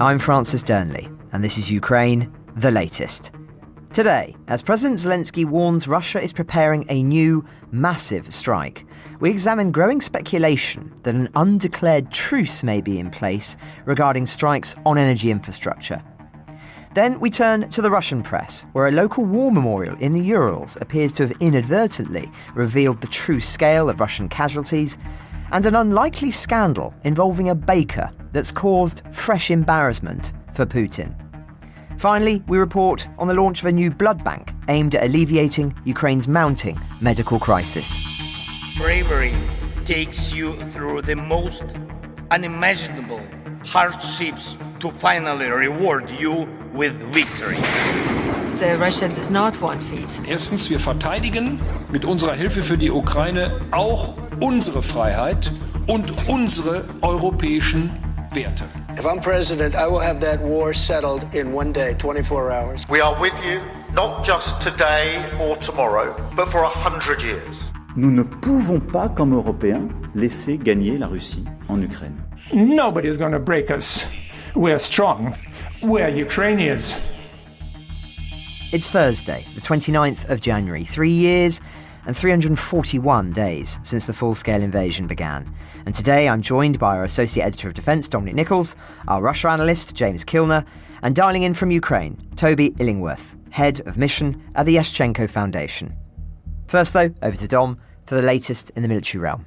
I'm Francis Dearnley, and this is Ukraine, the latest. Today, as President Zelensky warns Russia is preparing a new, massive strike, we examine growing speculation that an undeclared truce may be in place regarding strikes on energy infrastructure. Then we turn to the Russian press, where a local war memorial in the Urals appears to have inadvertently revealed the true scale of Russian casualties, and an unlikely scandal involving a baker that's caused fresh embarrassment for Putin. Finally, we report on the launch of a new blood bank aimed at alleviating Ukraine's mounting medical crisis. Bravery takes you through the most unimaginable hardships to finally reward you with victory. Russia does not want peace. Erstens, wir verteidigen mit unserer Hilfe für die Ukraine auch unsere Freiheit und unsere europäischen Werte. If I'm president, I will have that war settled in one day, 24 hours. We are with you, not just today or tomorrow, but for 100 years. Nous ne pouvons pas, comme Européens, laisser gagner la Russie en Ukraine. Nobody's going to break us. We're strong. We're Ukrainians. It's Thursday, the 29th of January, 3 years and 341 days since the full-scale invasion began. And today I'm joined by our Associate Editor of Defence, Dominic Nicholls, our Russia analyst, James Kilner, and dialing in from Ukraine, Toby Illingworth, Head of Mission at the Yashchenko Foundation. First, though, over to Dom for the latest in the military realm.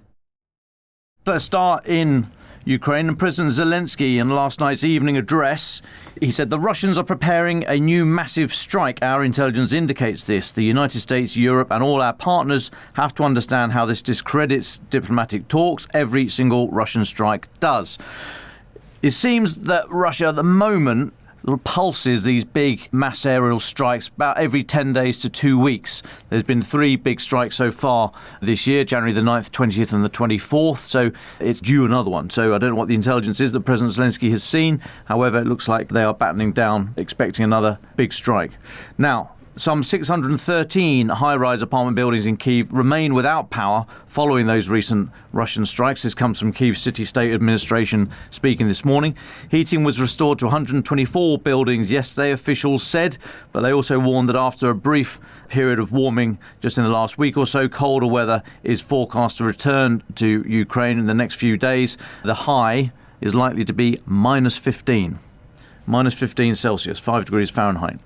Let's start in Ukraine. And President Zelensky, in last night's evening address, he said the Russians are preparing a new massive strike. Our intelligence indicates this. The United States, Europe and all our partners have to understand how this discredits diplomatic talks. Every single Russian strike does. It seems that Russia at the moment pulses these big mass aerial strikes about every 10 days to 2 weeks. There's been 3 big strikes so far this year, January the 9th, 20th and the 24th, so it's due another one. So I don't know what the intelligence is that President Zelensky has seen. However, it looks like they are battening down, expecting another big strike. Now, some 613 high-rise apartment buildings in Kyiv remain without power following those recent Russian strikes. This comes from Kyiv City State Administration speaking this morning. Heating was restored to 124 buildings yesterday, officials said, but they also warned that after a brief period of warming just in the last week or so, colder weather is forecast to return to Ukraine in the next few days. The high is likely to be minus 15 Celsius, 5 degrees Fahrenheit.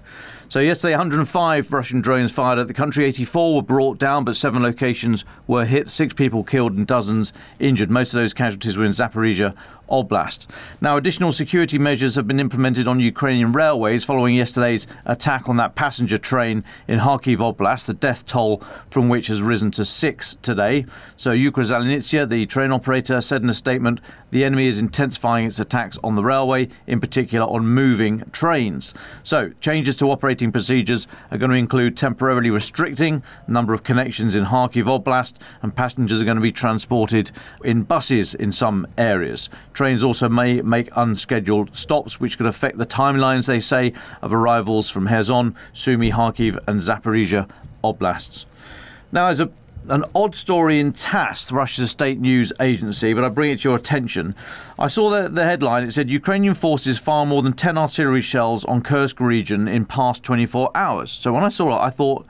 So yesterday, 105 Russian drones fired at the country. 84 were brought down, but 7 locations were hit. 6 people killed and dozens injured. Most of those casualties were in Zaporizhia Oblast. Now, additional security measures have been implemented on Ukrainian railways following yesterday's attack on that passenger train in Kharkiv Oblast, the death toll from which has risen to 6 today. So Ukrzaliznytsia, the train operator, said in a statement, the enemy is intensifying its attacks on the railway, in particular on moving trains. So changes to operating procedures are going to include temporarily restricting the number of connections in Kharkiv Oblast, and passengers are going to be transported in buses in some areas. Trains also may make unscheduled stops, which could affect the timelines, they say, of arrivals from Kherson, Sumy, Kharkiv and Zaporizhia Oblasts. Now, there's an odd story in TASS, Russia's state news agency, but I bring it to your attention. I saw the headline. It said Ukrainian forces fire more than 10 artillery shells on Kursk region in past 24 hours. So when I saw it, I thought,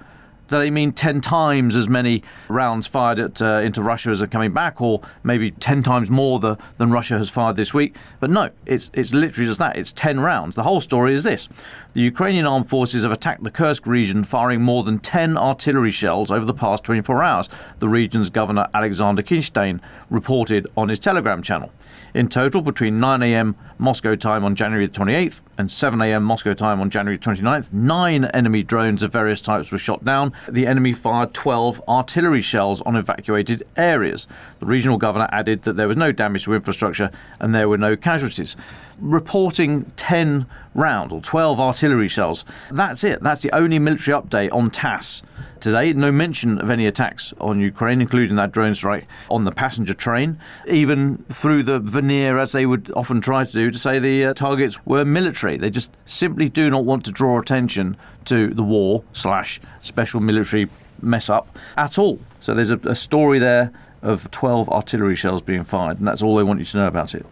do they mean 10 times as many rounds fired into Russia as are coming back, or maybe 10 times more than Russia has fired this week? But no, it's literally just that. It's 10 rounds. The whole story is this. The Ukrainian armed forces have attacked the Kursk region, firing more than 10 artillery shells over the past 24 hours, the region's governor Alexander Kinstein reported on his Telegram channel. In total, between 9 a.m. Moscow time on January the 28th and 7 a.m. Moscow time on January 29th, 9 enemy drones of various types were shot down. The enemy fired 12 artillery shells on evacuated areas. The regional governor added that there was no damage to infrastructure and there were no casualties. Reporting 10 rounds or 12 artillery shells. That's it. That's the only military update on TASS today. No mention of any attacks on Ukraine, including that drone strike on the passenger train, even through the veneer, as they would often try to do, to say the targets were military. They just simply do not want to draw attention to the war/special military mess up at all. So there's a story there of 12 artillery shells being fired, and that's all they want you to know about it.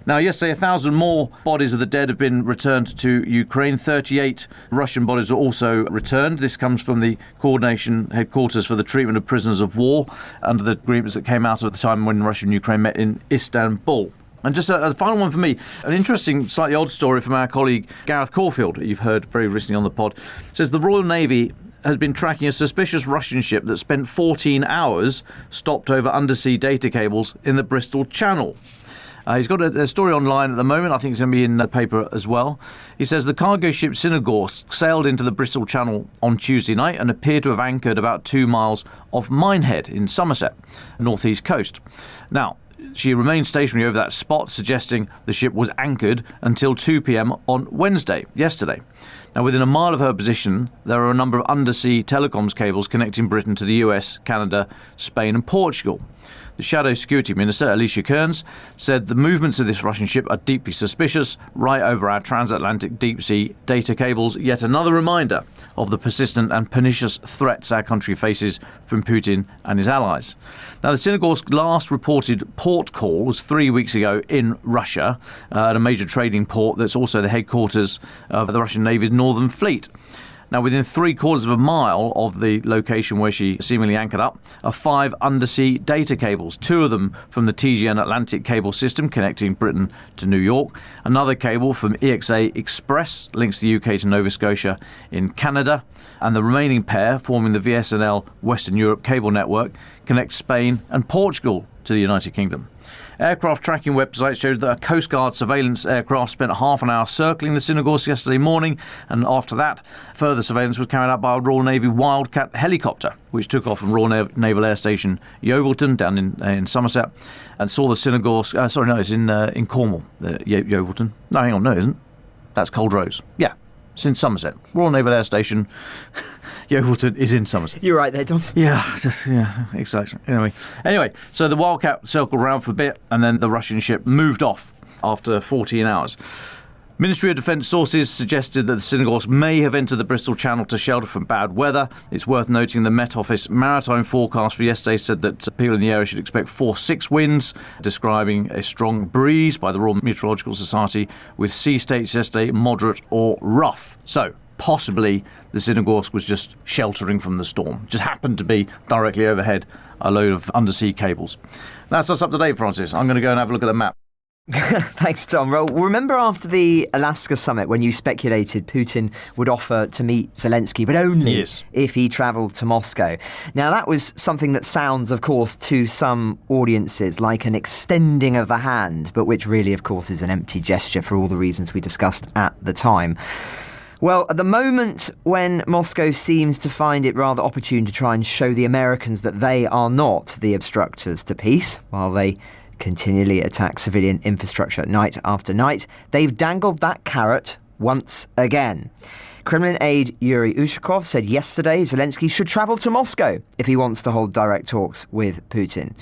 Now, yesterday, 1,000 more bodies of the dead have been returned to Ukraine. 38 Russian bodies were also returned. This comes from the coordination headquarters for the treatment of prisoners of war under the agreements that came out at the time when Russia and Ukraine met in Istanbul. And just a final one for me, an interesting, slightly odd story from our colleague Gareth Caulfield, you've heard very recently on the pod. It says the Royal Navy has been tracking a suspicious Russian ship that spent 14 hours stopped over undersea data cables in the Bristol Channel. He's got a story online at the moment. I think it's going to be in the paper as well. He says the cargo ship Synagorsk sailed into the Bristol Channel on Tuesday night and appeared to have anchored about 2 miles off Minehead in Somerset, northeast coast. Now, she remained stationary over that spot, suggesting the ship was anchored until 2 p.m. on Wednesday, yesterday. Now, within a mile of her position, there are a number of undersea telecoms cables connecting Britain to the US, Canada, Spain and Portugal. The Shadow Security Minister, Alicia Kearns, said the movements of this Russian ship are deeply suspicious, right over our transatlantic deep-sea data cables, yet another reminder of the persistent and pernicious threats our country faces from Putin and his allies. Now, the Synagorsk last reported port call was 3 weeks ago in Russia, at a major trading port that's also the headquarters of the Russian Navy's Northern Fleet. Now, within 3/4 of a mile of the location where she seemingly anchored up are 5 undersea data cables, 2 of them from the TGN Atlantic cable system connecting Britain to New York. Another cable from EXA Express links the UK to Nova Scotia in Canada. And the remaining pair, forming the VSNL Western Europe cable network, connect Spain and Portugal to the United Kingdom. Aircraft tracking websites showed that a Coast Guard surveillance aircraft spent half an hour circling the Synagorsk yesterday morning, and after that, further surveillance was carried out by a Royal Navy Wildcat helicopter, which took off from Royal Naval Air Station Yeovilton down in Somerset, and saw the Synagorsk. It's in Cornwall, Yeovilton. No, hang on, no, it isn't. That's Culdrose. Yeah. It's in Somerset. Royal Naval Air Station, Yeovilton is in Somerset. You're right there, Dom. Yeah, exactly. Anyway, so the Wildcat circled around for a bit, and then the Russian ship moved off after 14 hours. Ministry of Defence sources suggested that the Synagorsk may have entered the Bristol Channel to shelter from bad weather. It's worth noting the Met Office maritime forecast for yesterday said that people in the area should expect 4-6 winds, describing a strong breeze by the Royal Meteorological Society, with sea states yesterday moderate or rough. So, possibly the Synagorsk was just sheltering from the storm. Just happened to be directly overhead a load of undersea cables. That's us up to date, Francis. I'm going to go and have a look at the map. Thanks, Tom. Well, remember after the Alaska summit when you speculated Putin would offer to meet Zelensky, but only if he travelled to Moscow? Now, that was something that sounds, of course, to some audiences like an extending of the hand, but which really, of course, is an empty gesture for all the reasons we discussed at the time. Well, at the moment when Moscow seems to find it rather opportune to try and show the Americans that they are not the obstructors to peace, while they continually attack civilian infrastructure night after night, they've dangled that carrot once again. Kremlin aide Yuri Ushakov said yesterday Zelensky should travel to Moscow if he wants to hold direct talks with Putin.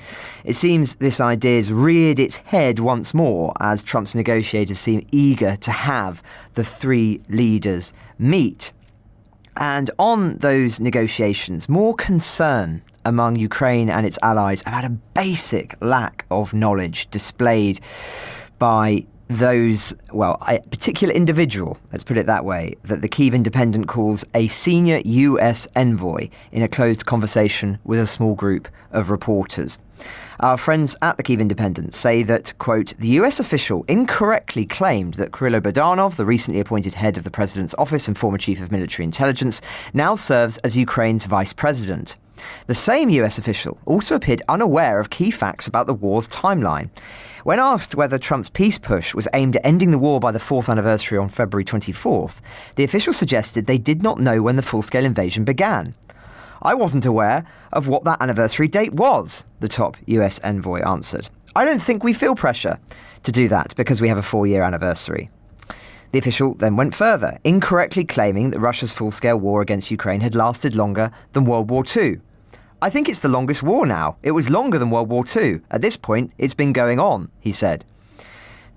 It seems this idea's reared its head once more as Trump's negotiators seem eager to have the three leaders meet. And on those negotiations, more concern among Ukraine and its allies about a basic lack of knowledge displayed by those, well, a particular individual, let's put it that way, that the Kyiv Independent calls a senior US envoy in a closed conversation with a small group of reporters. Our friends at the Kyiv Independent say that, quote, the US official incorrectly claimed that Kyrylo Budanov, the recently appointed head of the president's office and former chief of military intelligence, now serves as Ukraine's vice president. The same US official also appeared unaware of key facts about the war's timeline. When asked whether Trump's peace push was aimed at ending the war by the 4th anniversary on February 24th, the official suggested they did not know when the full-scale invasion began. I wasn't aware of what that anniversary date was, the top US envoy answered. I don't think we feel pressure to do that because we have a 4-year anniversary. The official then went further, incorrectly claiming that Russia's full-scale war against Ukraine had lasted longer than World War II. I think it's the longest war now. It was longer than World War II. At this point, it's been going on, he said.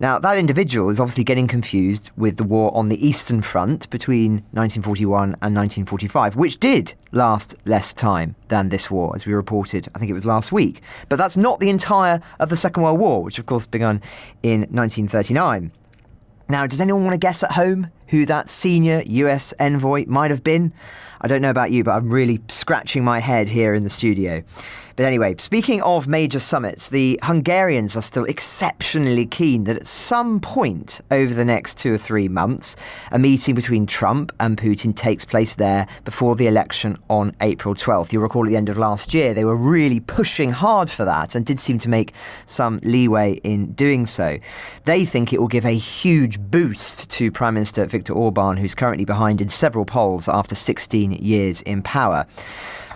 Now, that individual is obviously getting confused with the war on the Eastern Front between 1941 and 1945, which did last less time than this war, as we reported, I think it was last week. But that's not the entire of the Second World War, which of course began in 1939. Now, does anyone want to guess at home who that senior US envoy might have been? I don't know about you, but I'm really scratching my head here in the studio. But anyway, speaking of major summits, the Hungarians are still exceptionally keen that at some point over the next 2 or 3 months, a meeting between Trump and Putin takes place there before the election on April 12th. You'll recall at the end of last year, they were really pushing hard for that and did seem to make some leeway in doing so. They think it will give a huge boost to Prime Minister Viktor Orban, who's currently behind in several polls after 16 years in power.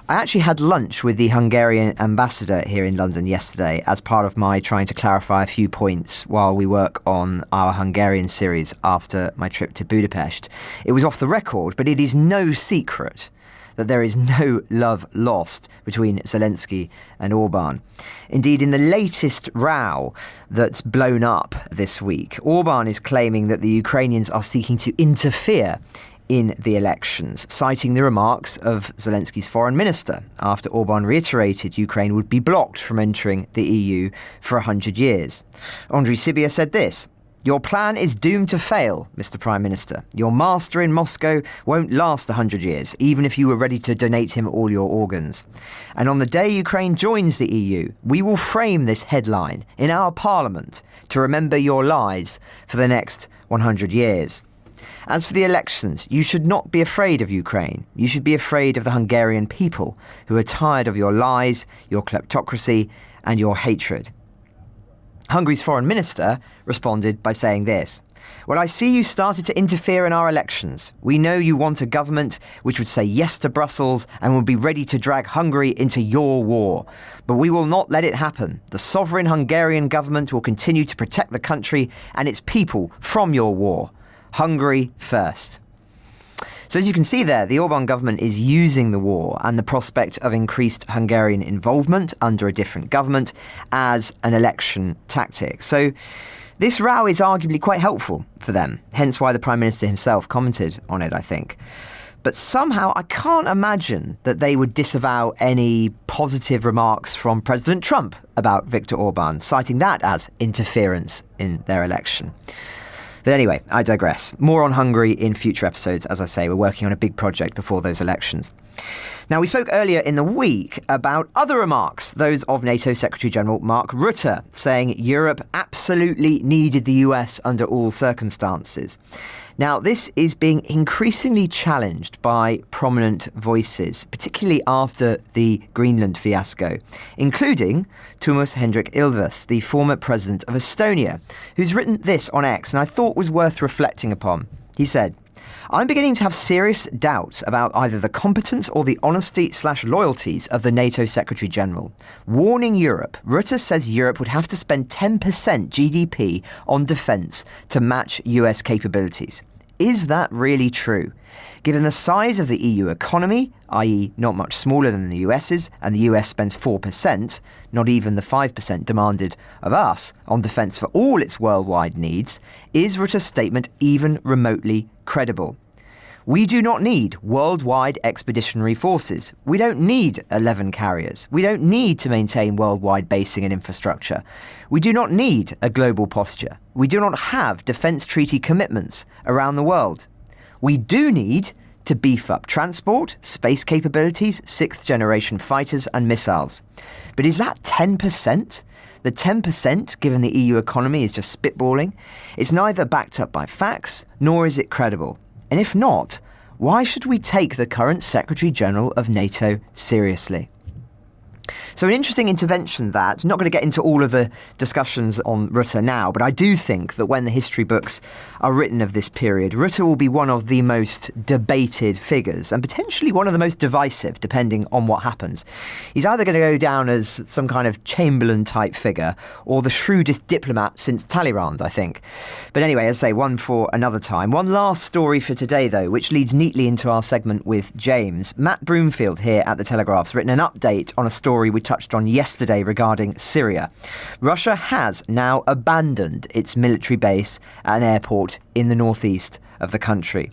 I actually had lunch with the Hungarian ambassador here in London yesterday as part of my trying to clarify a few points while we work on our Hungarian series after my trip to Budapest. It was off the record, but it is no secret that there is no love lost between Zelensky and Orban. Indeed, in the latest row that's blown up this week, Orban is claiming that the Ukrainians are seeking to interfere in the elections, citing the remarks of Zelensky's foreign minister after Orban reiterated Ukraine would be blocked from entering the EU for 100 years. Andriy Sybiha said this: "Your plan is doomed to fail, Mr. Prime Minister. Your master in Moscow won't last 100 years, even if you were ready to donate him all your organs. And on the day Ukraine joins the EU, we will frame this headline in our parliament to remember your lies for the next 100 years. As for the elections, you should not be afraid of Ukraine. You should be afraid of the Hungarian people, who are tired of your lies, your kleptocracy, and your hatred." Hungary's foreign minister responded by saying this: "Well, I see you started to interfere in our elections. We know you want a government which would say yes to Brussels and would be ready to drag Hungary into your war. But we will not let it happen. The sovereign Hungarian government will continue to protect the country and its people from your war. Hungary first." So as you can see there, the Orban government is using the war and the prospect of increased Hungarian involvement under a different government as an election tactic. So this row is arguably quite helpful for them, hence why the Prime Minister himself commented on it, I think. But somehow I can't imagine that they would disavow any positive remarks from President Trump about Viktor Orban, citing that as interference in their election. But anyway, I digress. More on Hungary in future episodes. As I say, we're working on a big project before those elections. Now, we spoke earlier in the week about other remarks, those of NATO Secretary-General Mark Rutte, saying Europe absolutely needed the US under all circumstances. Now, this is being increasingly challenged by prominent voices, particularly after the Greenland fiasco, including Toomas Hendrik Ilves, the former president of Estonia, who's written this on X and I thought was worth reflecting upon. He said, "I'm beginning to have serious doubts about either the competence or the honesty/loyalties of the NATO Secretary-General. Warning Europe, Rutte says Europe would have to spend 10% GDP on defence to match US capabilities. Is that really true? Given the size of the EU economy, i.e. not much smaller than the US's, and the US spends 4%, not even the 5% demanded of us, on defence for all its worldwide needs, is Rutte's statement even remotely credible? We do not need worldwide expeditionary forces. We don't need 11 carriers. We don't need to maintain worldwide basing and infrastructure. We do not need a global posture. We do not have defence treaty commitments around the world. We do need to beef up transport, space capabilities, 6th generation fighters and missiles. But is that 10%? The 10%, given the EU economy, is just spitballing. It's neither backed up by facts, nor is it credible. And if not, why should we take the current Secretary-General of NATO seriously? So an interesting intervention that, not going to get into all of the discussions on Rutte now, but I do think that when the history books are written of this period, Rutte will be one of the most debated figures and potentially one of the most divisive, depending on what happens. He's either going to go down as some kind of Chamberlain-type figure or the shrewdest diplomat since Talleyrand, I think. But anyway, as I say, one for another time. One last story for today, though, which leads neatly into our segment with James. Matt Broomfield here at The Telegraph's written an update on a story story we touched on yesterday regarding Syria. Russia has now abandoned its military base at an airport in the northeast of the country.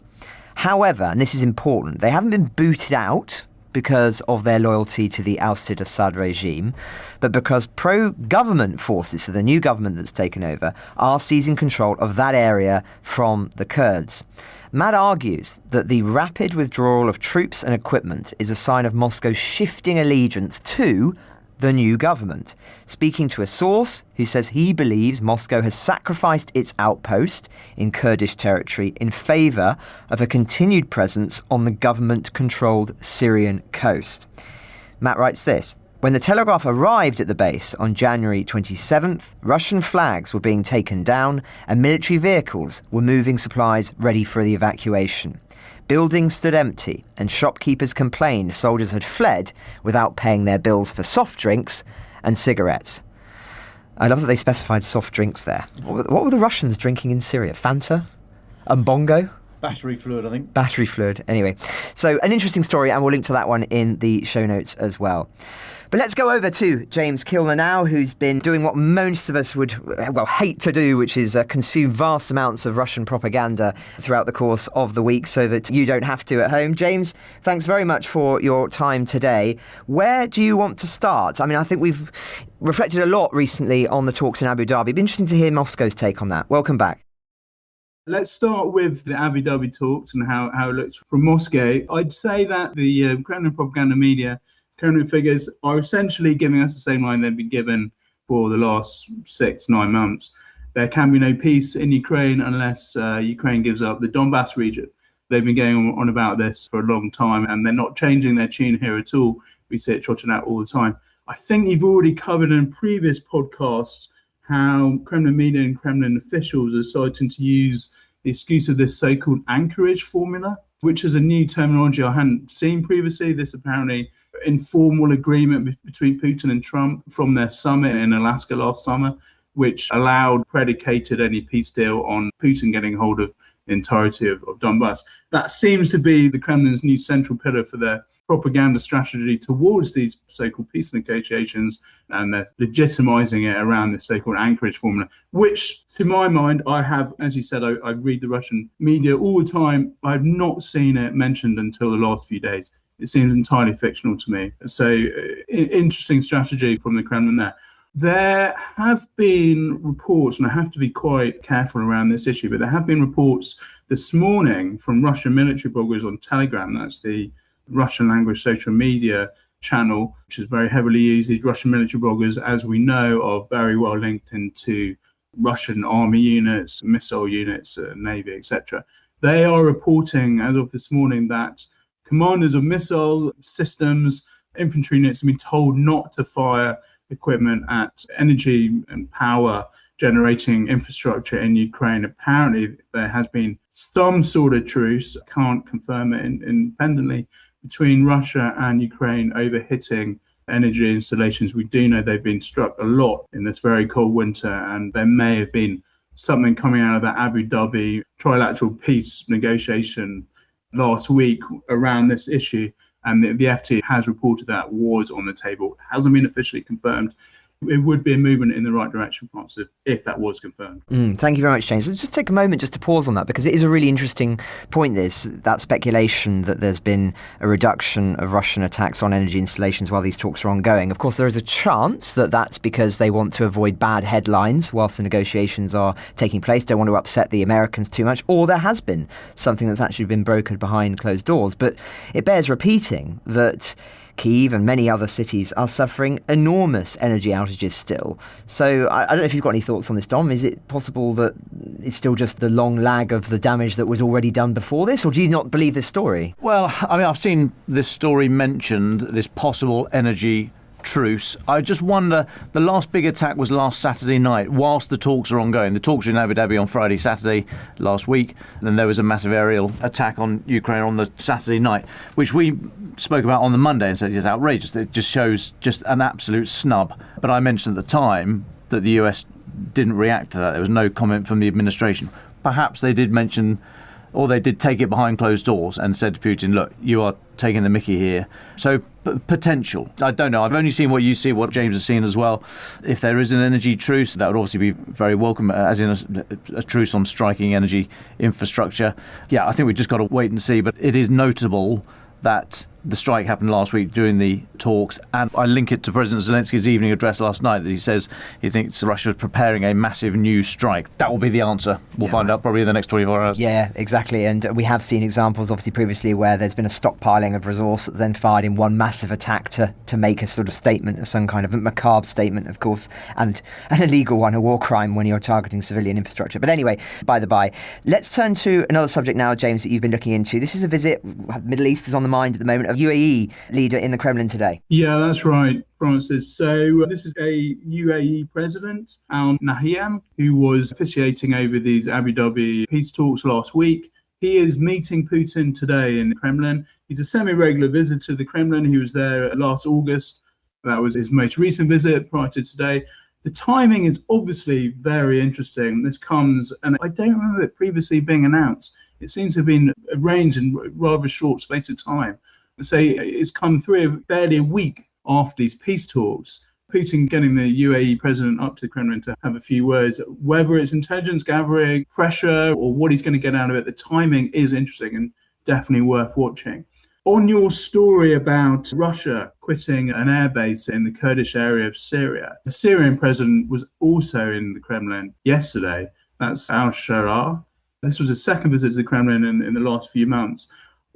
However, and this is important, they haven't been booted out because of their loyalty to the ousted Assad regime, but because pro-government forces, so the new government that's taken over, are seizing control of that area from the Kurds. Matt argues that the rapid withdrawal of troops and equipment is a sign of Moscow's shifting allegiance to the new government, speaking to a source who says he believes Moscow has sacrificed its outpost in Kurdish territory in favour of a continued presence on the government-controlled Syrian coast. Matt writes this: when the Telegraph arrived at the base on January 27th, Russian flags were being taken down and military vehicles were moving supplies ready for the evacuation. Buildings stood empty, and shopkeepers complained soldiers had fled without paying their bills for soft drinks and cigarettes. I love that they specified soft drinks there. What were the Russians drinking in Syria? Fanta? Mbongo? Battery fluid, I think. Battery fluid. Anyway, so an interesting story, and we'll link to that one in the show notes as well. But let's go over to James Kilner now, who's been doing what most of us would, hate to do, which is consume vast amounts of Russian propaganda throughout the course of the week so that you don't have to at home. James, thanks very much for your time today. Where do you want to start? I mean, I think we've reflected a lot recently on the talks in Abu Dhabi. It'd be interesting to hear Moscow's take on that. Welcome back. Let's start with the Abu Dhabi talks and how it looks from Moscow. I'd say that the Kremlin propaganda media, Kremlin figures, are essentially giving us the same line they've been given for the last 6-9 months. There can be no peace in Ukraine unless Ukraine gives up the Donbass region. They've been going on about this for a long time, and they're not changing their tune here at all. We see it trotting out all the time. I think you've already covered in previous podcasts how Kremlin media and Kremlin officials are starting to use the excuse of this so-called anchorage formula, which is a new terminology I hadn't seen previously. This apparently informal agreement between Putin and Trump from their summit in Alaska last summer, which predicated any peace deal on Putin getting hold of the entirety of Donbass. That seems to be the Kremlin's new central pillar for their propaganda strategy towards these so-called peace negotiations, and they're legitimizing it around this so-called anchorage formula, which, to my mind, I have, as you said, I read the Russian media all the time. I have not seen it mentioned until the last few days. It seems entirely fictional to me. So, interesting strategy from the Kremlin there. There have been reports, and I have to be quite careful around this issue, but there have been reports this morning from Russian military bloggers on Telegram. That's the Russian language social media channel, which is very heavily used. These Russian military bloggers, as we know, are very well linked into Russian army units, missile units, Navy, etc. They are reporting, as of this morning, that commanders of missile systems, infantry units have been told not to fire equipment at energy and power generating infrastructure in Ukraine. Apparently, there has been some sort of truce, can't confirm it independently, between Russia and Ukraine over hitting energy installations. We do know they've been struck a lot in this very cold winter, and there may have been something coming out of that Abu Dhabi trilateral peace negotiation last week around this issue. And the FT has reported that wars on the table. It hasn't been officially confirmed. It would be a movement in the right direction, Francis, if that was confirmed. Thank you very much, James. Let's just take a moment just to pause on that, because it is a really interesting point, that speculation that there's been a reduction of Russian attacks on energy installations while these talks are ongoing. Of course, there is a chance that that's because they want to avoid bad headlines whilst the negotiations are taking place, don't want to upset the Americans too much, or there has been something that's actually been brokered behind closed doors. But it bears repeating that Kyiv and many other cities are suffering enormous energy outages still. So I don't know if you've got any thoughts on this, Dom. Is it possible that it's still just the long lag of the damage that was already done before this, or do you not believe this story? Well, I mean, I've seen this story mentioned, this possible energy truce. I just wonder, the last big attack was last Saturday night whilst the talks are ongoing. The talks were in Abu Dhabi on Friday, Saturday last week. Then there was a massive aerial attack on Ukraine on the Saturday night, which we spoke about on the Monday and said it's outrageous. It just shows just an absolute snub. But I mentioned at the time that the US didn't react to that. There was no comment from the administration. Perhaps they did mention or they did take it behind closed doors and said to Putin, look, you are taking the mickey here. So potential. I don't know. I've only seen what you see, what James has seen as well. If there is an energy truce, that would obviously be very welcome, as in a truce on striking energy infrastructure. Yeah, I think we've just got to wait and see. But it is notable that the strike happened last week during the talks, and I link it to President Zelensky's evening address last night that he says he thinks Russia is preparing a massive new strike. That will be the answer. We'll find out probably in the next 24 hours. Yeah, exactly. And we have seen examples, obviously, previously where there's been a stockpiling of resource that's then fired in one massive attack to make a sort of statement, of some kind of macabre statement, of course, and an illegal one, a war crime when you're targeting civilian infrastructure. But anyway, by the by, let's turn to another subject now, James, that you've been looking into. This is a visit, Middle East is on the mind at the moment, of UAE leader in the Kremlin today. Yeah, that's right, Francis. So this is a UAE president, Al Nahyan, who was officiating over these Abu Dhabi peace talks last week. He is meeting Putin today in the Kremlin. He's a semi-regular visitor to the Kremlin. He was there last August. That was his most recent visit prior to today. The timing is obviously very interesting. This comes, and I don't remember it previously being announced. It seems to have been arranged in a rather short space of time. Say it's come through barely a week after these peace talks. Putin getting the UAE president up to the Kremlin to have a few words. Whether it's intelligence gathering, pressure, or what he's going to get out of it, the timing is interesting and definitely worth watching. On your story about Russia quitting an airbase in the Kurdish area of Syria, the Syrian president was also in the Kremlin yesterday. That's al-Sharaa. This was his second visit to the Kremlin in the last few months.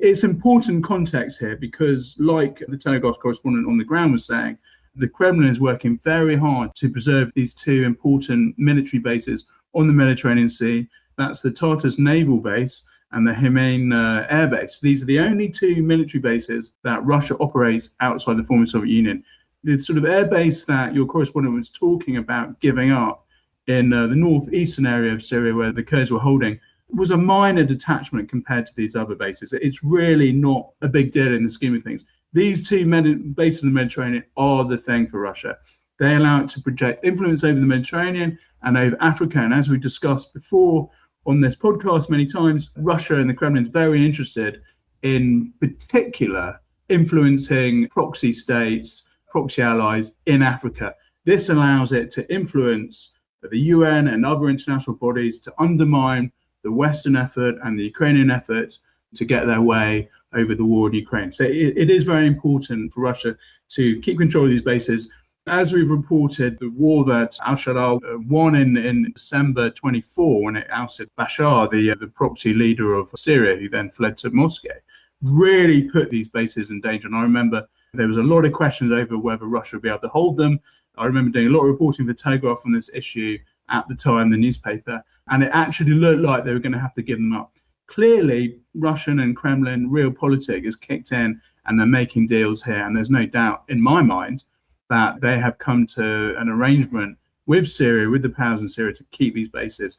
It's important context here because, like the Telegraph correspondent on the ground was saying, the Kremlin is working very hard to preserve these two important military bases on the Mediterranean Sea. That's the Tartus naval base and the Hmeimim air base. These are the only two military bases that Russia operates outside the former Soviet Union. The sort of air base that your correspondent was talking about giving up in the northeastern area of Syria where the Kurds were holding was a minor detachment compared to these other bases. It's really not a big deal in the scheme of things. These two bases in the Mediterranean are the thing for Russia. They allow it to project influence over the Mediterranean and over Africa. And as we discussed before on this podcast many times, Russia and the Kremlin is very interested in particular influencing proxy states, proxy allies in Africa. This allows it to influence the UN and other international bodies to undermine the Western effort and the Ukrainian effort to get their way over the war in Ukraine. So it is very important for Russia to keep control of these bases. As we've reported, the war that al-Sharaa won in December 24 when it ousted Bashar, the proxy leader of Syria, who then fled to Moscow, really put these bases in danger. And I remember there was a lot of questions over whether Russia would be able to hold them. I remember doing a lot of reporting for Telegraph on this issue at the time, the newspaper, and it actually looked like they were going to have to give them up. Clearly, Russian and Kremlin realpolitik is kicked in and they're making deals here. And there's no doubt in my mind that they have come to an arrangement with Syria, with the powers in Syria to keep these bases.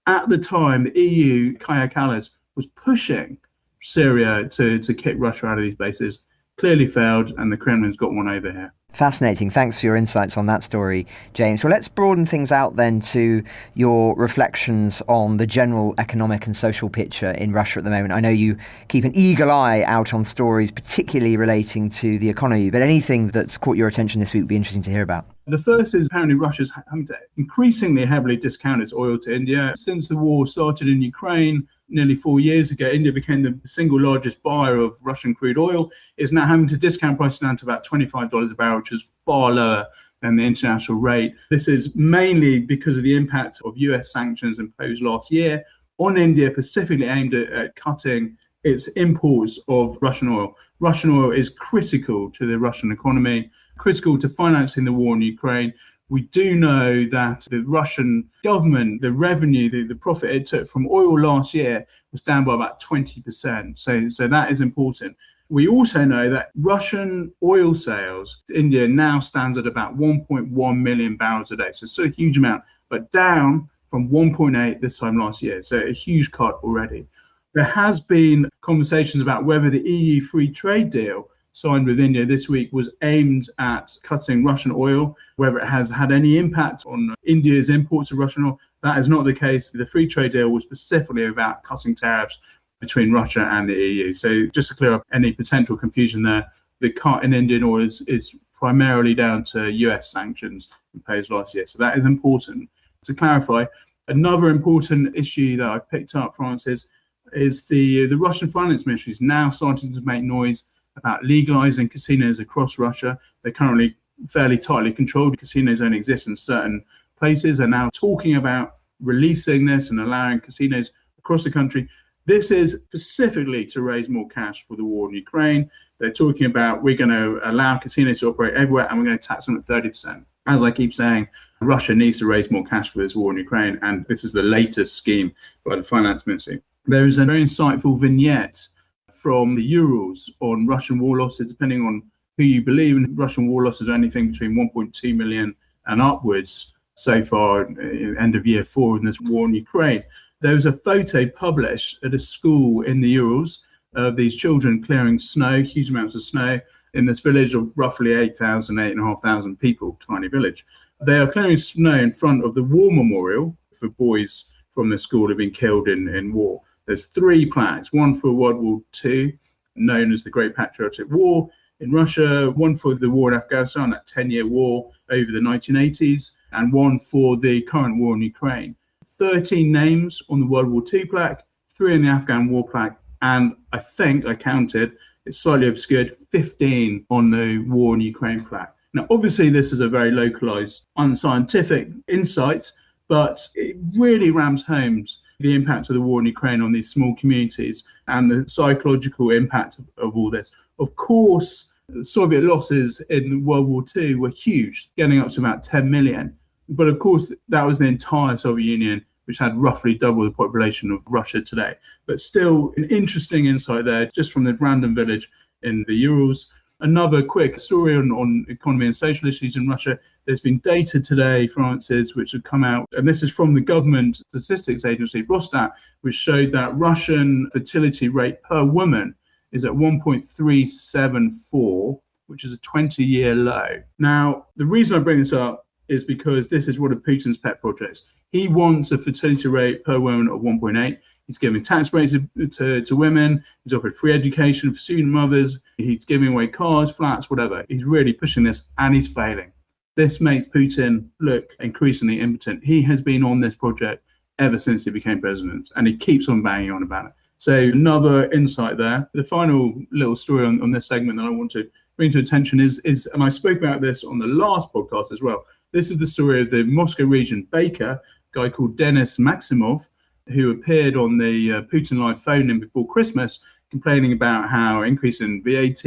At the time, the EU, Kaja Kallas, was pushing Syria to kick Russia out of these bases. Clearly failed, and the Kremlin's got one over here. Fascinating. Thanks for your insights on that story, James. Well, let's broaden things out then to your reflections on the general economic and social picture in Russia at the moment. I know you keep an eagle eye out on stories, particularly relating to the economy, but anything that's caught your attention this week would be interesting to hear about. The first is apparently Russia's having to increasingly heavily discount its oil to India. Since the war started in Ukraine nearly 4 years ago, India became the single largest buyer of Russian crude oil. It's now having to discount prices down to about $25 a barrel, which is far lower than the international rate. This is mainly because of the impact of US sanctions imposed last year on India, specifically aimed at cutting its imports of Russian oil. Russian oil is critical to the Russian economy, critical to financing the war in Ukraine. We do know that the Russian government, the revenue, the profit it took from oil last year was down by about 20%. So that is important. We also know that Russian oil sales to India now stands at about 1.1 million barrels a day. So it's a huge amount, but down from 1.8 this time last year. So a huge cut already. There has been conversations about whether the EU free trade deal signed with India this week was aimed at cutting Russian oil, whether it has had any impact on India's imports of Russian oil. That is not the case. The free trade deal was specifically about cutting tariffs between Russia and the EU. So just to clear up any potential confusion there, the cut in Indian oil is primarily down to US sanctions imposed last year. So that is important to clarify. Another important issue that I've picked up, Francis, is the Russian finance ministry is now starting to make noise about legalizing casinos across Russia. They're currently fairly tightly controlled. Casinos only exist in certain places. They're now talking about releasing this and allowing casinos across the country. This is specifically to raise more cash for the war in Ukraine. They're talking about we're going to allow casinos to operate everywhere and we're going to tax them at 30%. As I keep saying, Russia needs to raise more cash for this war in Ukraine, and this is the latest scheme by the finance ministry. There is a very insightful vignette from the Urals on Russian war losses, depending on who you believe. And Russian war losses are anything between 1.2 million and upwards so far, end of year 4 in this war in Ukraine. There was a photo published at a school in the Urals of these children clearing snow, huge amounts of snow, in this village of roughly 8,500 people, tiny village. They are clearing snow in front of the war memorial for boys from the school who have been killed in war. There's 3 plaques, one for World War II, known as the Great Patriotic War in Russia, one for the war in Afghanistan, that 10-year war over the 1980s, and one for the current war in Ukraine. 13 names on the World War II plaque, 3 on the Afghan war plaque, and I think I counted, it's slightly obscured, 15 on the war in Ukraine plaque. Now, obviously, this is a very localized, unscientific insight, but it really rams home the impact of the war in Ukraine on these small communities and the psychological impact of all this. Of course, Soviet losses in World War II were huge, getting up to about 10 million. But of course, that was the entire Soviet Union, which had roughly double the population of Russia today. But still, an interesting insight there, just from the random village in the Urals. Another quick story on economy and social issues in Russia. There's been data today, Francis, which have come out, and this is from the government statistics agency, Rosstat, which showed that Russian fertility rate per woman is at 1.374, which is a 20-year low. Now, the reason I bring this up is because this is one of Putin's pet projects. He wants a fertility rate per woman of 1.8. He's giving tax breaks to women. He's offered free education for student mothers. He's giving away cars, flats, whatever. He's really pushing this, and he's failing. This makes Putin look increasingly impotent. He has been on this project ever since he became president, and he keeps on banging on about it. So another insight there. The final little story on this segment that I want to bring to attention is, and I spoke about this on the last podcast as well, this is the story of the Moscow region baker, a guy called Denis Maximov, who appeared on the Putin Live phone-in before Christmas, complaining about how increase in VAT,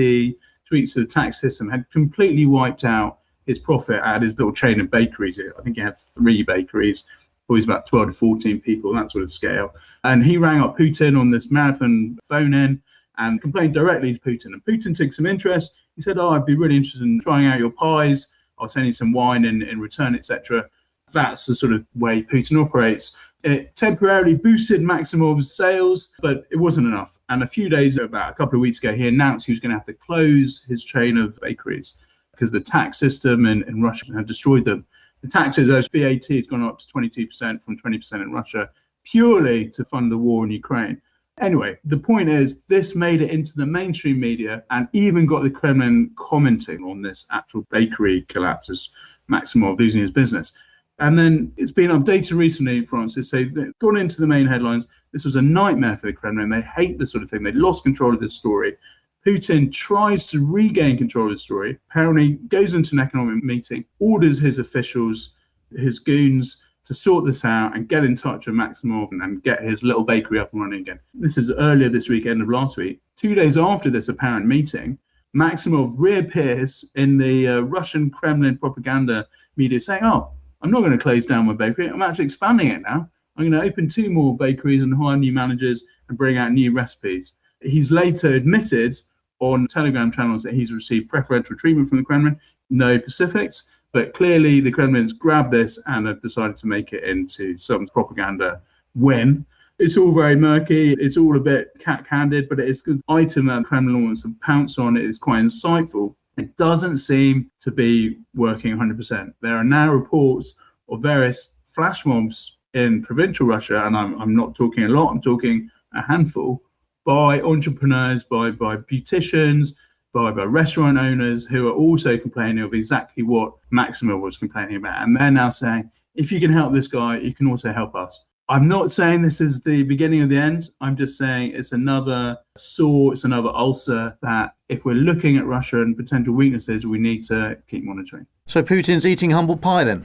tweaks to the tax system had completely wiped out his profit at his little chain of bakeries. I think he had 3 bakeries, always about 12 to 14 people, that sort of scale. And he rang up Putin on this marathon phone-in and complained directly to Putin. And Putin took some interest. He said, I'd be really interested in trying out your pies. I'll send you some wine in return, etc. That's the sort of way Putin operates. It temporarily boosted Maximov's sales, but it wasn't enough. And a few days, about a couple of weeks ago, he announced he was going to have to close his chain of bakeries because the tax system in Russia had destroyed them. The taxes, as VAT has gone up to 22% from 20% in Russia, purely to fund the war in Ukraine. Anyway, the point is, this made it into the mainstream media and even got the Kremlin commenting on this actual bakery collapse as Maximov losing his business. And then it's been updated recently, Francis, so they've gone into the main headlines. This was a nightmare for the Kremlin. They hate this sort of thing. They lost control of this story. Putin tries to regain control of the story, apparently goes into an economic meeting, orders his officials, his goons, to sort this out and get in touch with Maximov and get his little bakery up and running again. This is earlier this week, end of last week. 2 days after this apparent meeting, Maximov reappears in the Russian Kremlin propaganda media saying, I'm not going to close down my bakery. I'm actually expanding it now. I'm going to open 2 more bakeries and hire new managers and bring out new recipes. He's later admitted on Telegram channels that he's received preferential treatment from the Kremlin. No specifics, but clearly the Kremlin's grabbed this and have decided to make it into some propaganda win. It's all very murky. It's all a bit cat-handed, but it's a good item that the Kremlin wants to pounce on. It is quite insightful. It doesn't seem to be working 100%. There are now reports of various flash mobs in provincial Russia, and I'm not talking a lot, I'm talking a handful, by entrepreneurs, by beauticians, by restaurant owners who are also complaining of exactly what Maxima was complaining about. And they're now saying, if you can help this guy, you can also help us. I'm not saying this is the beginning of the end. I'm just saying it's another sore, it's another ulcer that if we're looking at Russia and potential weaknesses, we need to keep monitoring. So Putin's eating humble pie then?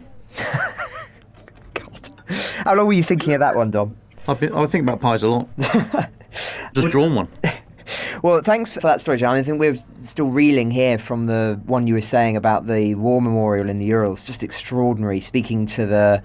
God. How long were you thinking of that one, Dom? I think about pies a lot. Just drawn one. Well, thanks for that story, John. I think we're still reeling here from the one you were saying about the war memorial in the Urals. Just extraordinary, speaking to the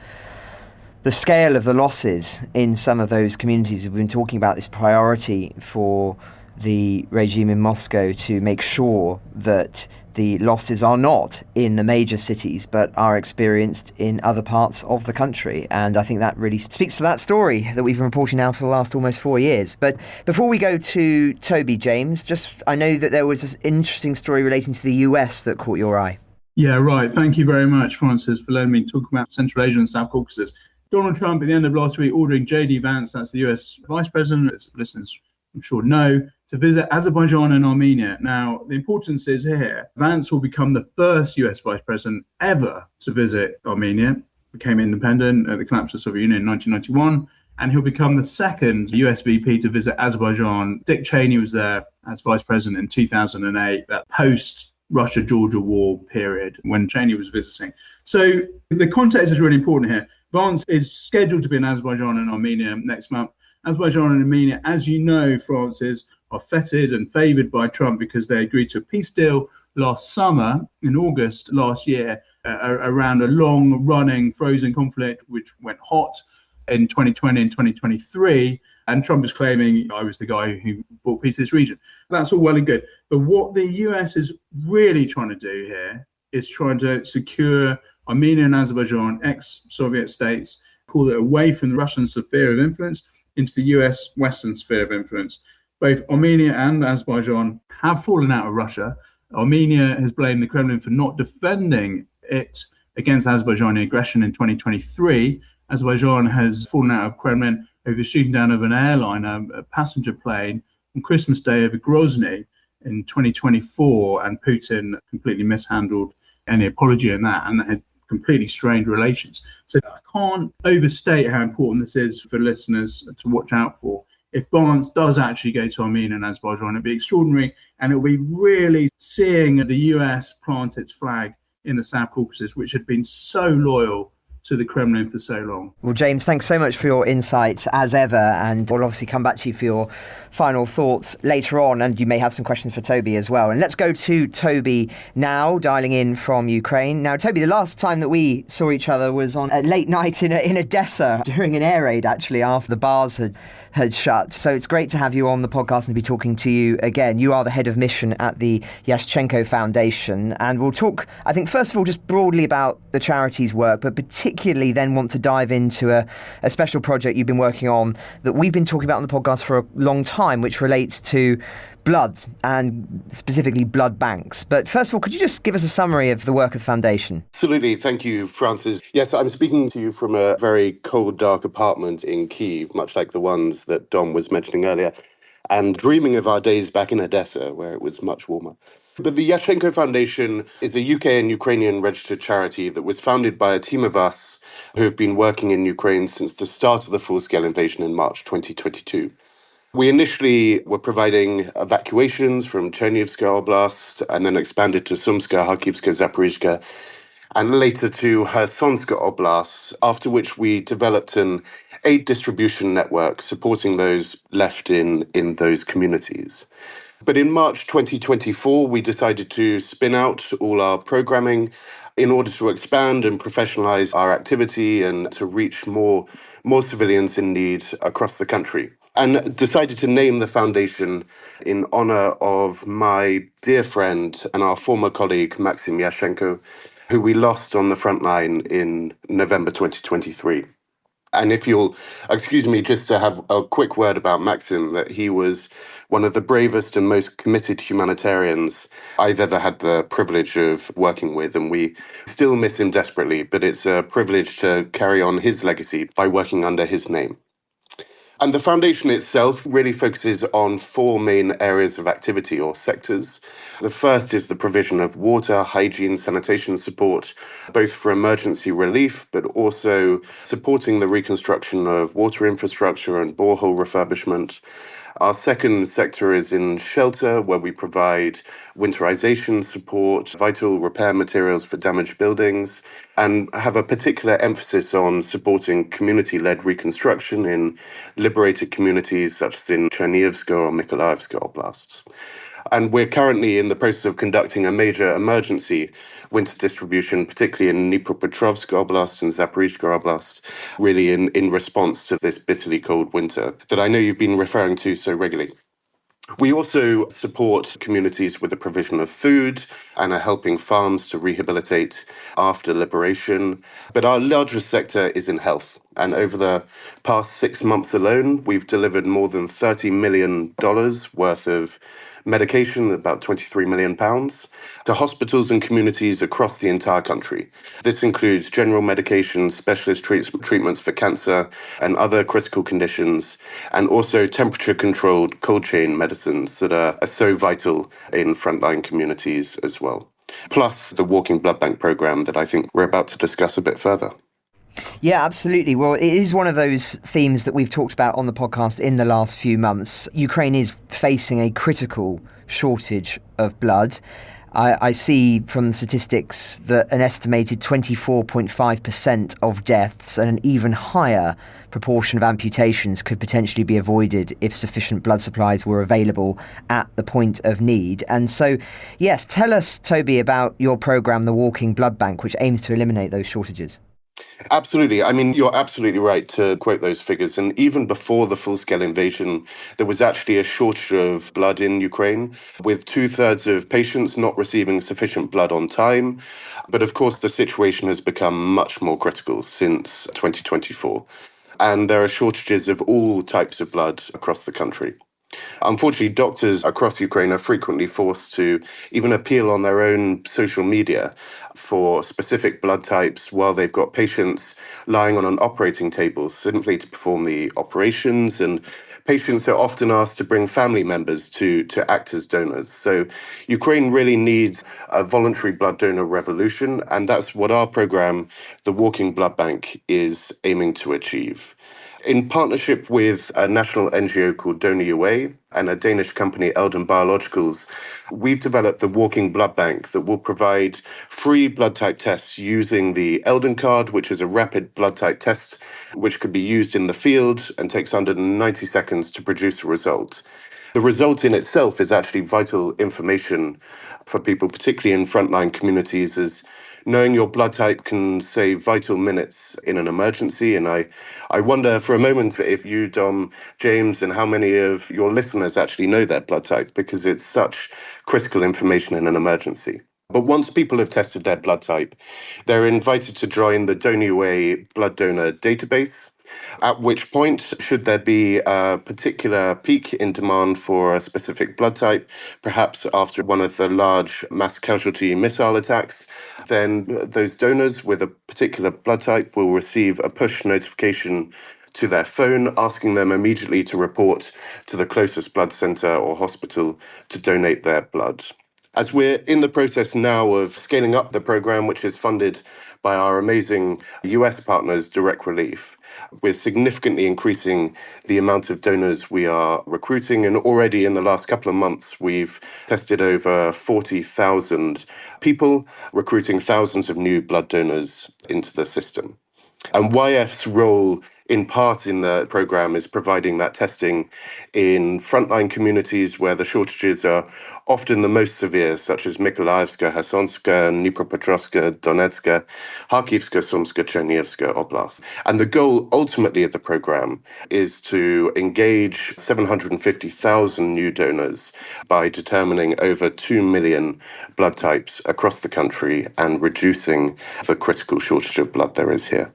scale of the losses in some of those communities. We've been talking about this priority for the regime in Moscow to make sure that the losses are not in the major cities but are experienced in other parts of the country. And I think that really speaks to that story that we've been reporting now for the last almost 4 years. But before we go to Toby, James, I know that there was this interesting story relating to the US that caught your eye. Yeah, right. Thank you very much, Francis, for letting me talk about Central Asia and South Caucasus. Donald Trump, at the end of last week, ordering J.D. Vance, that's the US Vice President, as listeners I'm sure know, to visit Azerbaijan and Armenia. Now, the importance is here, Vance will become the first US Vice President ever to visit Armenia, became independent at the collapse of the Soviet Union in 1991, and he'll become the second US VP to visit Azerbaijan. Dick Cheney was there as Vice President in 2008, that post-Russia-Georgia war period when Cheney was visiting. So the context is really important here. Vance is scheduled to be in Azerbaijan and Armenia next month. Azerbaijan and Armenia, as you know, Francis, are feted and favoured by Trump because they agreed to a peace deal last summer, in August last year, around a long-running frozen conflict which went hot in 2020 and 2023. And Trump is claiming, I was the guy who brought peace to this region. That's all well and good. But what the US is really trying to do here is trying to secure Armenia and Azerbaijan, ex-Soviet states, pull it away from the Russian sphere of influence into the US Western sphere of influence. Both Armenia and Azerbaijan have fallen out of Russia. Armenia has blamed the Kremlin for not defending it against Azerbaijani aggression in 2023. Azerbaijan has fallen out of Kremlin over shooting down of an airline, a passenger plane, on Christmas Day over Grozny in 2024, and Putin completely mishandled any apology in that, and had completely strained relations. So I can't overstate how important this is for listeners to watch out for. If Vance does actually go to Armenia and Azerbaijan, it'd be extraordinary, and it'll be really seeing the US plant its flag in the South Caucasus, which had been so loyal to the Kremlin for so long. Well, James, thanks so much for your insights as ever, and we'll obviously come back to you for your final thoughts later on, and you may have some questions for Toby as well. And let's go to Toby now, dialing in from Ukraine. Now, Toby, the last time that we saw each other was on a late night in Odessa during an air raid, actually, after the bars had shut. So it's great to have you on the podcast and to be talking to you again. You are the head of mission at the Yashchenko Foundation, and we'll talk, I think, first of all, just broadly about the charity's work, but particularly then want to dive into a special project you've been working on that we've been talking about on the podcast for a long time, which relates to blood and specifically blood banks. But first of all, could you just give us a summary of the work of the foundation? Absolutely. Thank you, Francis. Yes, I'm speaking to you from a very cold, dark apartment in Kyiv, much like the ones that Dom was mentioning earlier, and dreaming of our days back in Odessa, where it was much warmer. But the Yashchenko Foundation is a UK and Ukrainian registered charity that was founded by a team of us who have been working in Ukraine since the start of the full-scale invasion in March 2022. We initially were providing evacuations from Chernivtska Oblast and then expanded to Sumska, Kharkivska, Zaporizhzhia, and later to Khersonska Oblast, after which we developed an aid distribution network supporting those left in those communities. But in March 2024, we decided to spin out all our programming in order to expand and professionalize our activity and to reach more civilians in need across the country. And decided to name the foundation in honor of my dear friend and our former colleague, Maxim Yashchenko, who we lost on the front line in November 2023. And if you'll excuse me just to have a quick word about Maxim, that he was one of the bravest and most committed humanitarians I've ever had the privilege of working with, and we still miss him desperately, but it's a privilege to carry on his legacy by working under his name. And the foundation itself really focuses on four main areas of activity or sectors. The first is the provision of water, hygiene, sanitation support, both for emergency relief, but also supporting the reconstruction of water infrastructure and borehole refurbishment. Our second sector is in shelter, where we provide winterization support, vital repair materials for damaged buildings, and have a particular emphasis on supporting community-led reconstruction in liberated communities such as in Chernihiv or Mykolaiv oblasts. And we're currently in the process of conducting a major emergency winter distribution, particularly in Dnipropetrovsk Oblast and Zaporizhzhia Oblast, really in response to this bitterly cold winter that I know you've been referring to so regularly. We also support communities with the provision of food and are helping farms to rehabilitate after liberation. But our largest sector is in health. And over the past 6 months alone, we've delivered more than $30 million worth of medication, about £23 million, to hospitals and communities across the entire country. This includes general medications, specialist treatments for cancer and other critical conditions, and also temperature-controlled cold chain medicines that are so vital in frontline communities as well. Plus the Walking Blood Bank programme that I think we're about to discuss a bit further. Yeah, absolutely. Well, it is one of those themes that we've talked about on the podcast in the last few months. Ukraine is facing a critical shortage of blood. I see from the statistics that an estimated 24.5% of deaths and an even higher proportion of amputations could potentially be avoided if sufficient blood supplies were available at the point of need. And so, yes, tell us, Toby, about your programme, the Walking Blood Bank, which aims to eliminate those shortages. Absolutely. I mean, you're absolutely right to quote those figures. And even before the full-scale invasion, there was actually a shortage of blood in Ukraine, with 2/3 of patients not receiving sufficient blood on time. But of course, the situation has become much more critical since 2024. And there are shortages of all types of blood across the country. Unfortunately, doctors across Ukraine are frequently forced to even appeal on their own social media for specific blood types while they've got patients lying on an operating table simply to perform the operations. And patients are often asked to bring family members to act as donors. So Ukraine really needs a voluntary blood donor revolution. And that's what our programme, the Walking Blood Bank, is aiming to achieve. In partnership with a national NGO called Donor UA and a Danish company, Eldon Biologicals, we've developed the Walking Blood Bank that will provide free blood type tests using the Eldon card, which is a rapid blood type test, which could be used in the field and takes under 90 seconds to produce a result. The result in itself is actually vital information for people, particularly in frontline communities, as knowing your blood type can save vital minutes in an emergency. And I wonder for a moment if you, Dom, James, and how many of your listeners actually know their blood type, because it's such critical information in an emergency. But once people have tested their blood type, they're invited to join the Donor UA blood donor database, at which point, should there be a particular peak in demand for a specific blood type, perhaps after one of the large mass casualty missile attacks, then those donors with a particular blood type will receive a push notification to their phone, asking them immediately to report to the closest blood centre or hospital to donate their blood. As we're in the process now of scaling up the programme, which is funded by our amazing US partners, Direct Relief, we're significantly increasing the amount of donors we are recruiting. And already in the last couple of months, we've tested over 40,000 people, recruiting thousands of new blood donors into the system. And YF's role in part in the programme is providing that testing in frontline communities where the shortages are often the most severe, such as Mykolaiv, Kherson, Dnipropetrovsk, Donetsk, Kharkiv, Sumsk, Chernihiv Oblast. And the goal ultimately of the programme is to engage 750,000 new donors by determining over 2 million blood types across the country and reducing the critical shortage of blood there is here.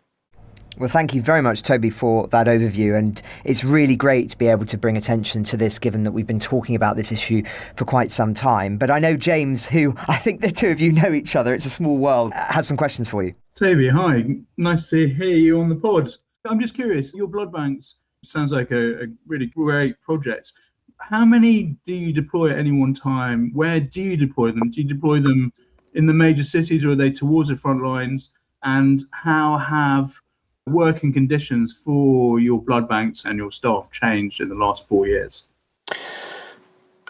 Well, thank you very much, Toby, for that overview. And it's really great to be able to bring attention to this, given that we've been talking about this issue for quite some time. But I know James, who I think the two of you know each other, it's a small world, has some questions for you. Toby, hi. Nice to hear you on the pod. I'm just curious, your blood banks, Sounds like a really great project. How many do you deploy at any one time? Where do you deploy them? Do you deploy them in the major cities, or are they towards the front lines? And how have working conditions for your blood banks and your staff changed in the last 4 years?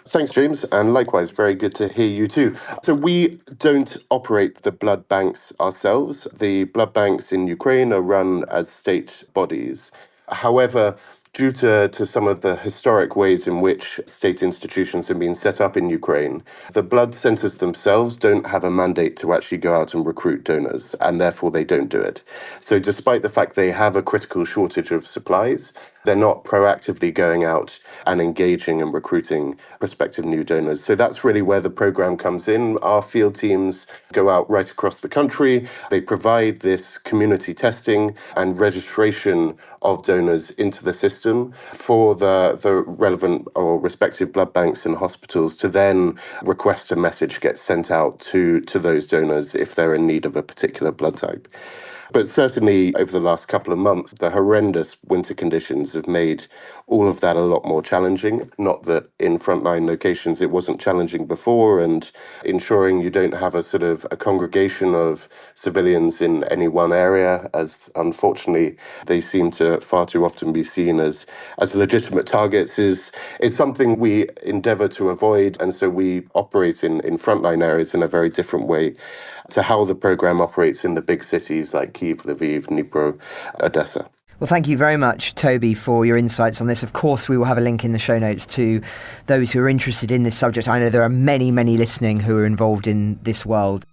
Thanks, James, and likewise, very good to hear you too. So we don't operate the blood banks ourselves. The blood banks in Ukraine are run as state bodies. However, due to some of the historic ways in which state institutions have been set up in Ukraine, the blood centres themselves don't have a mandate to actually go out and recruit donors, and therefore they don't do it. So despite the fact they have a critical shortage of supplies, they're not proactively going out and engaging and recruiting prospective new donors. So that's really where the program comes in. Our field teams go out right across the country. They provide this community testing and registration of donors into the system for the relevant or respective blood banks and hospitals to then request a message gets sent out to those donors if they're in need of a particular blood type. But certainly over the last couple of months, the horrendous winter conditions have made all of that a lot more challenging. Not that in frontline locations it wasn't challenging before, and ensuring you don't have a sort of a congregation of civilians in any one area, as unfortunately they seem to far too often be seen as legitimate targets, is something we endeavour to avoid. And so we operate in frontline areas in a very different way to how the programme operates in the big cities like Kyiv, Lviv, Dnipro, Odessa. Well, thank you very much, Toby, for your insights on this. Of course, we will have a link in the show notes to those who are interested in this subject. I know there are many, many listening who are involved in this world.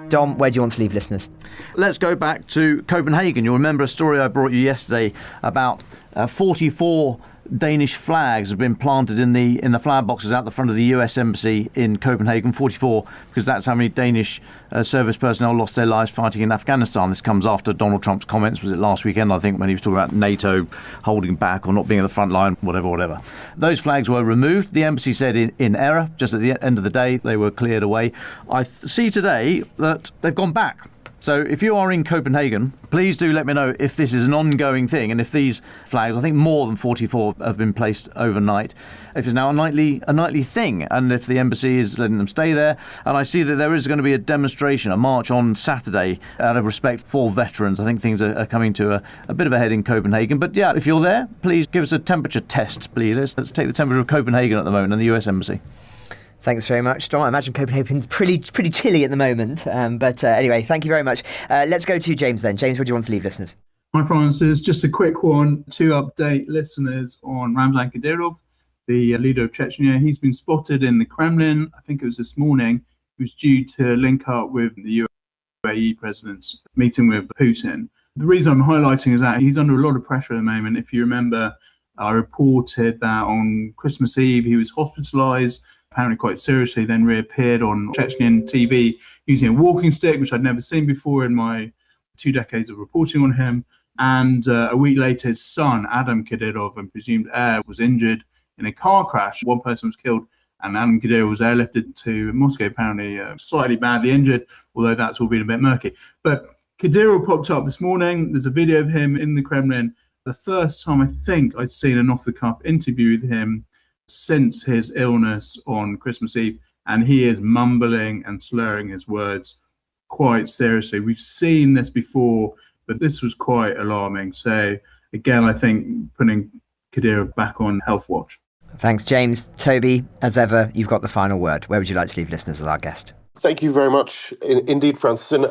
Dom, where do you want to leave listeners? Let's go back to Copenhagen. You'll remember a story I brought you yesterday about 44 Danish flags have been planted in the flower boxes out the front of the US Embassy in Copenhagen. 44, because that's how many Danish service personnel lost their lives fighting in Afghanistan. This comes after Donald Trump's comments, was it last weekend, I think, when he was talking about NATO holding back or not being at the front line, whatever. Those flags were removed. The embassy said in error, just at the end of the day, they were cleared away. I see today that they've gone back. So if you are in Copenhagen, please do let me know if this is an ongoing thing and if these flags, I think more than 44 have been placed overnight, if it's now a nightly thing and if the embassy is letting them stay there. And I see that there is going to be a demonstration, a march on Saturday out of respect for veterans. I think things are coming to a bit of a head in Copenhagen. But yeah, if you're there, please give us a temperature test, please. Let's take the temperature of Copenhagen at the moment and the US Embassy. Thanks very much, Dom. I imagine Copenhagen's pretty chilly at the moment. But anyway, thank you very much. Let's go to James then. James, what do you want to leave listeners? My promise is just a quick one to update listeners on Ramzan Kadyrov, the leader of Chechnya. He's been spotted in the Kremlin. I think it was this morning. He was due to link up with the UAE president's meeting with Putin. The reason I'm highlighting is that he's under a lot of pressure at the moment. If you remember, I reported that on Christmas Eve he was hospitalised, apparently quite seriously, then reappeared on Chechen TV using a walking stick, which I'd never seen before in my 2 decades of reporting on him. And a week later, his son, Adam Kadyrov, and presumed heir, was injured in a car crash. One person was killed, and Adam Kadyrov was airlifted to Moscow, apparently slightly badly injured, although that's all been a bit murky. But Kadyrov popped up this morning. There's a video of him in the Kremlin. The first time I think I'd seen an off-the-cuff interview with him since his illness on Christmas Eve, and he is mumbling and slurring his words quite seriously. We've seen this before, but this was quite alarming. So again, I think putting Kadyrov back on health watch. Thanks, James. Toby, as ever, you've got the final word. Where would you like to leave listeners as our guest? Thank you very much indeed, Francis. And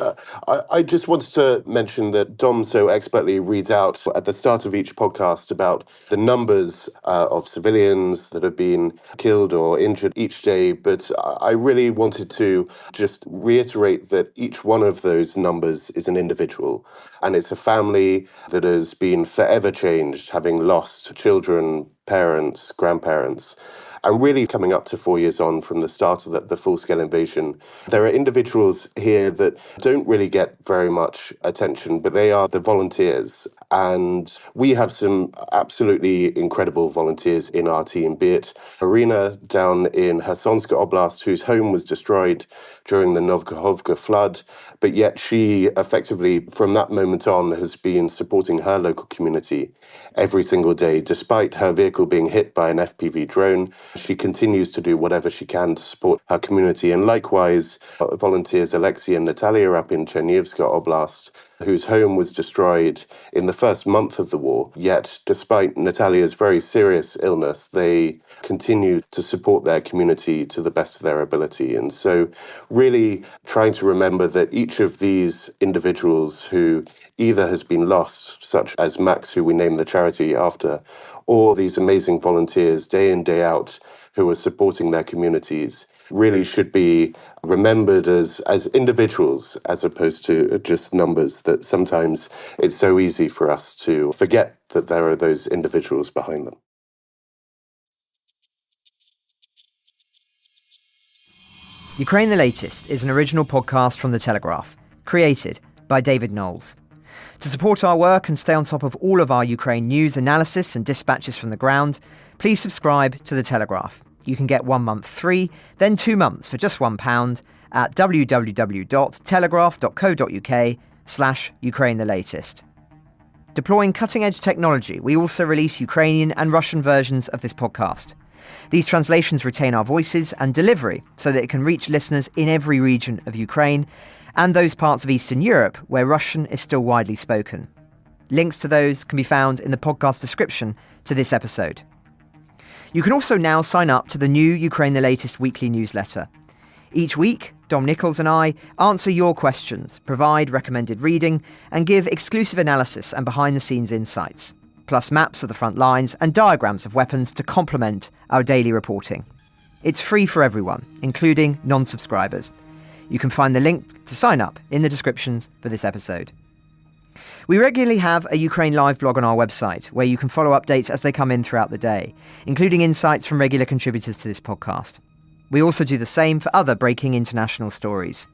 I just wanted to mention that Dom so expertly reads out at the start of each podcast about the numbers of civilians that have been killed or injured each day. But I really wanted to just reiterate that each one of those numbers is an individual. And it's a family that has been forever changed, having lost children, parents, grandparents. And really coming up to 4 years on from the start of the full-scale invasion, there are individuals here that don't really get very much attention, but they are the volunteers. And we have some absolutely incredible volunteers in our team, be it Irina down in Khersonska Oblast, whose home was destroyed during the Novkakhovka flood, but yet she effectively, from that moment on, has been supporting her local community every single day. Despite her vehicle being hit by an FPV drone, she continues to do whatever she can to support her community. And likewise, volunteers Alexei and Natalia up in Chernivtska Oblast, whose home was destroyed in the first month of the war. Yet, despite Natalia's very serious illness, they continue to support their community to the best of their ability. And so really trying to remember that each of these individuals who either has been lost, such as Max, who we named the charity after, or these amazing volunteers day in, day out, who are supporting their communities, really should be remembered as individuals as opposed to just numbers, that sometimes it's so easy for us to forget that there are those individuals behind them. Ukraine the Latest is an original podcast from The Telegraph, created by David Nicholls. To support our work and stay on top of all of our Ukraine news, analysis and dispatches from the ground, please subscribe to The Telegraph. You can get 1 month free, then 2 months for just £1 at www.telegraph.co.uk/Ukraine the Latest. Deploying cutting-edge technology, we also release Ukrainian and Russian versions of this podcast. These translations retain our voices and delivery so that it can reach listeners in every region of Ukraine and those parts of Eastern Europe where Russian is still widely spoken. Links to those can be found in the podcast description to this episode. You can also now sign up to the new Ukraine the Latest weekly newsletter. Each week, Dom, Nicholls and I answer your questions, provide recommended reading, and give exclusive analysis and behind-the-scenes insights, plus maps of the front lines and diagrams of weapons to complement our daily reporting. It's free for everyone, including non-subscribers. You can find the link to sign up in the descriptions for this episode. We regularly have a Ukraine Live blog on our website, where you can follow updates as they come in throughout the day, including insights from regular contributors to this podcast. We also do the same for other breaking international stories.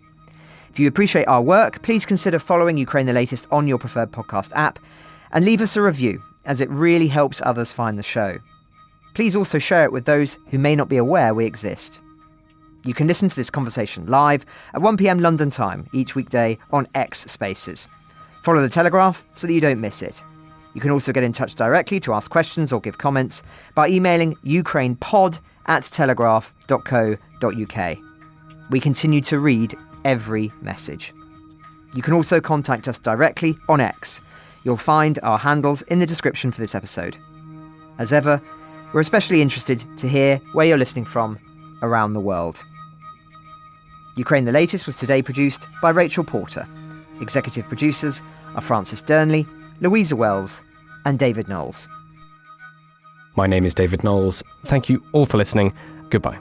If you appreciate our work, please consider following Ukraine the Latest on your preferred podcast app, and leave us a review, as it really helps others find the show. Please also share it with those who may not be aware we exist. You can listen to this conversation live at 1 p.m. London time each weekday on X Spaces. Follow The Telegraph so that you don't miss it. You can also get in touch directly to ask questions or give comments by emailing ukrainepod@telegraph.co.uk. We continue to read every message. You can also contact us directly on X. You'll find our handles in the description for this episode. As ever, we're especially interested to hear where you're listening from around the world. Ukraine the Latest was today produced by Rachel Porter. Executive producers are Francis Dearnley, Louisa Wells, and David Nicholls. My name is David Nicholls. Thank you all for listening. Goodbye.